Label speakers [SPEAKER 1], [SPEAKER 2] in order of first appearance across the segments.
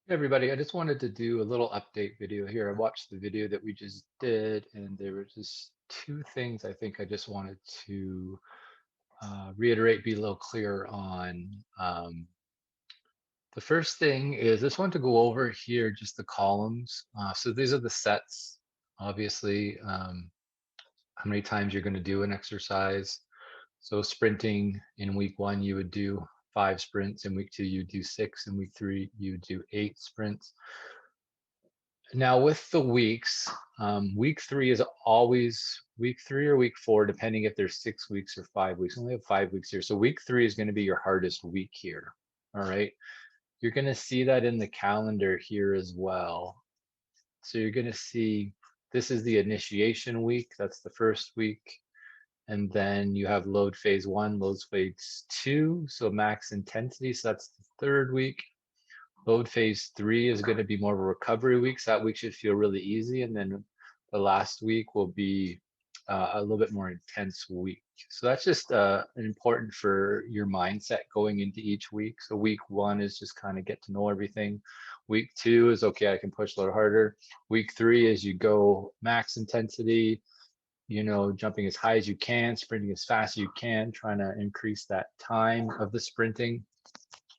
[SPEAKER 1] Hey everybody, I just wanted to do a little update video here. I watched the video that we just did, and there were just two things I think I just wanted to reiterate, be a little clear on. The first thing is this one to go over here, just the columns. So these are the sets, obviously, how many times you're going to do an exercise. So sprinting in week one, you would do 5 sprints. In week two, you do 6. In week three, you do 8 sprints. Now with the weeks, week three is always week 3 or week 4, depending if there's 6 weeks or 5 weeks. We only have 5 weeks here. So week 3 is going to be your hardest week here. All right. You're going to see that in the calendar here as well. So you're going to see this is the initiation week. That's the first week. And then you have load phase 1, load phase 2. So max intensity. So that's the third week. Load phase 3 is going to be more of a recovery week. So that week should feel really easy. And then the last week will be a little bit more intense week. So that's just important for your mindset going into each week. So week 1 is just kind of get to know everything. Week 2 is okay, I can push a little harder. Week 3 is you go max intensity, jumping as high as you can, sprinting as fast as you can, trying to increase that time of the sprinting.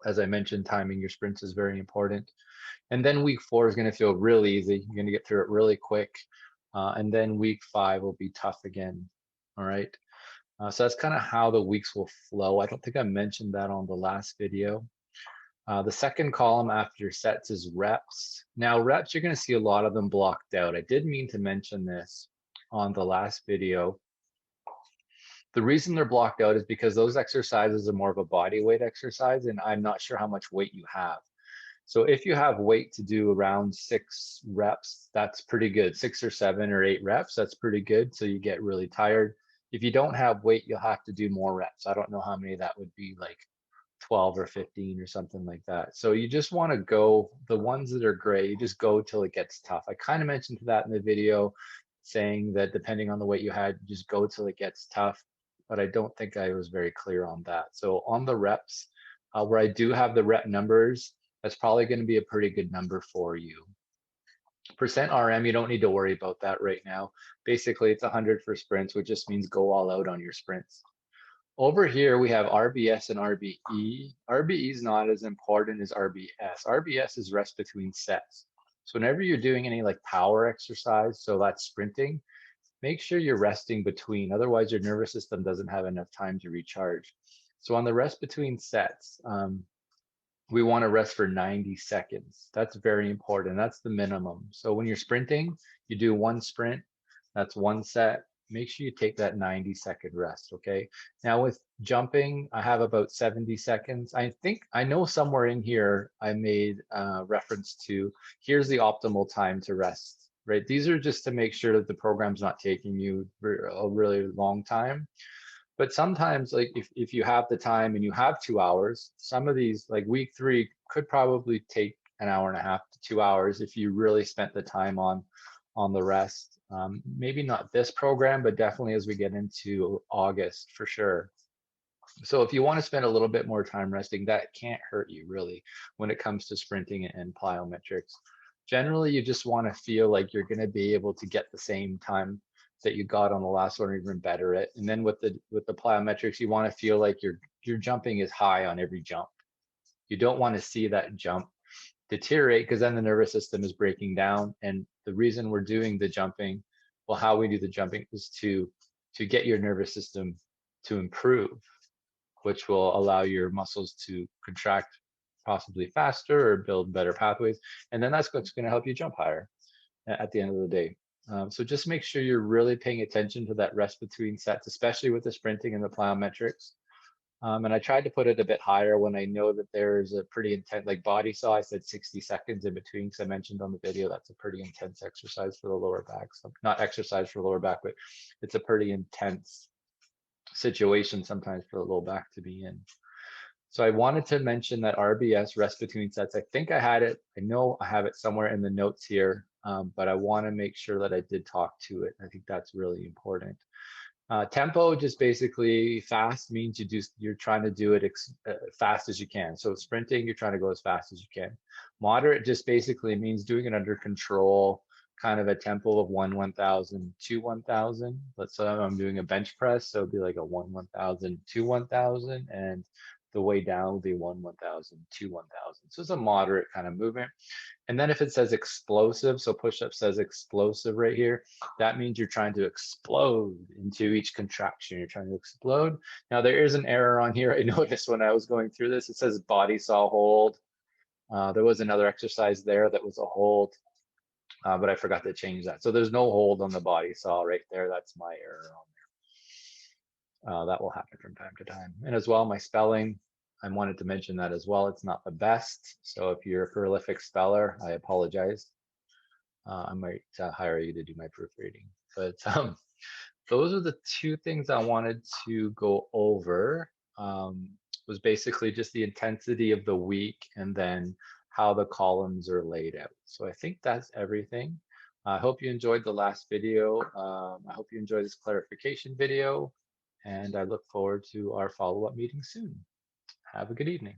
[SPEAKER 1] As I mentioned, timing your sprints is very important. And then week 4 is going to feel really easy. You're going to get through it really quick. And then week 5 will be tough again. All right. So that's kind of how the weeks will flow. I don't think I mentioned that on the last video. The second column after sets is reps. Now, reps, you're going to see a lot of them blocked out. I did mean to mention this on the last video. The reason they're blocked out is because those exercises are more of a body weight exercise, and I'm not sure how much weight you have. So if you have weight to do around 6 reps, that's pretty good. 6 or 7 or 8 reps, that's pretty good. So you get really tired. If you don't have weight, you'll have to do more reps. I don't know how many that would be, like 12 or 15 or something like that. So you just want to go, the ones that are great, you just go till it gets tough. I kind of mentioned that in the video, saying that depending on the weight you had, just go till it gets tough. But I don't think I was very clear on that. So on the reps, where I do have the rep numbers, that's probably going to be a pretty good number for you. Percent RM, you don't need to worry about that right now. Basically, it's 100 for sprints, which just means go all out on your sprints. Over here, we have RBS and RBE. RBE is not as important as RBS. RBS is rest between sets. So whenever you're doing any like power exercise, so that's sprinting, make sure you're resting between. Otherwise, your nervous system doesn't have enough time to recharge. So on the rest between sets, we want to rest for 90 seconds. That's very important. That's the minimum. So when you're sprinting, you do 1 sprint, that's 1 set. Make sure you take that 90-second rest, okay? Now with jumping, I have about 70 seconds. I know somewhere in here I made reference to, here's the optimal time to rest, right? These are just to make sure that the program's not taking you a really long time. But sometimes, like if you have the time and you have 2 hours, some of these, like week 3, could probably take an hour and a half to 2 hours if you really spent the time on the rest. Maybe not this program, but definitely as we get into August for sure. So if you want to spend a little bit more time resting, that can't hurt you really when it comes to sprinting and plyometrics. Generally, you just want to feel like you're going to be able to get the same time that you got on the last one or even better it. And then with the plyometrics, you want to feel like your jumping is high on every jump. You don't want to see that jump deteriorate because then the nervous system is breaking down. And the reason we're doing the jumping, well, how we do the jumping is to get your nervous system to improve, which will allow your muscles to contract possibly faster or build better pathways. And then that's what's going to help you jump higher at the end of the day. So just make sure you're really paying attention to that rest between sets, especially with the sprinting and the plyometrics. And I tried to put it a bit higher when I know that there's a pretty intense, like body saw, I said 60 seconds in between, because I mentioned on the video, that's a pretty intense exercise for the lower back. So not exercise for the lower back, but it's a pretty intense situation sometimes for the low back to be in. So I wanted to mention that RBS, rest between sets. I think I had it. I know I have it somewhere in the notes here, but I want to make sure that I did talk to it. I think that's really important. Tempo just basically fast means you're trying to do it fast as you can. So sprinting, you're trying to go as fast as you can. Moderate just basically means doing it under control, kind of a tempo of 1,000 to 1,000. Let's say I'm doing a bench press, so it'd be like a 1,000 to 1,000, and the way down will be 1,000 to 1,000. So it's a moderate kind of movement. And then if it says explosive, so push-up says explosive right here, that means you're trying to explode into each contraction. You're trying to explode. Now there is an error on here. I noticed when I was going through this, it says body saw hold. There was another exercise there that was a hold, but I forgot to change that. So there's no hold on the body saw right there. That's my error on there. That will happen from time to time. And as well, my spelling, I wanted to mention that as well. It's not the best. So if you're a prolific speller, I apologize. I might hire you to do my proofreading. But those are the two things I wanted to go over. Was basically just the intensity of the week and then how the columns are laid out. So I think that's everything. I hope you enjoyed the last video. I hope you enjoyed this clarification video, and I look forward to our follow-up meeting soon. Have a good evening.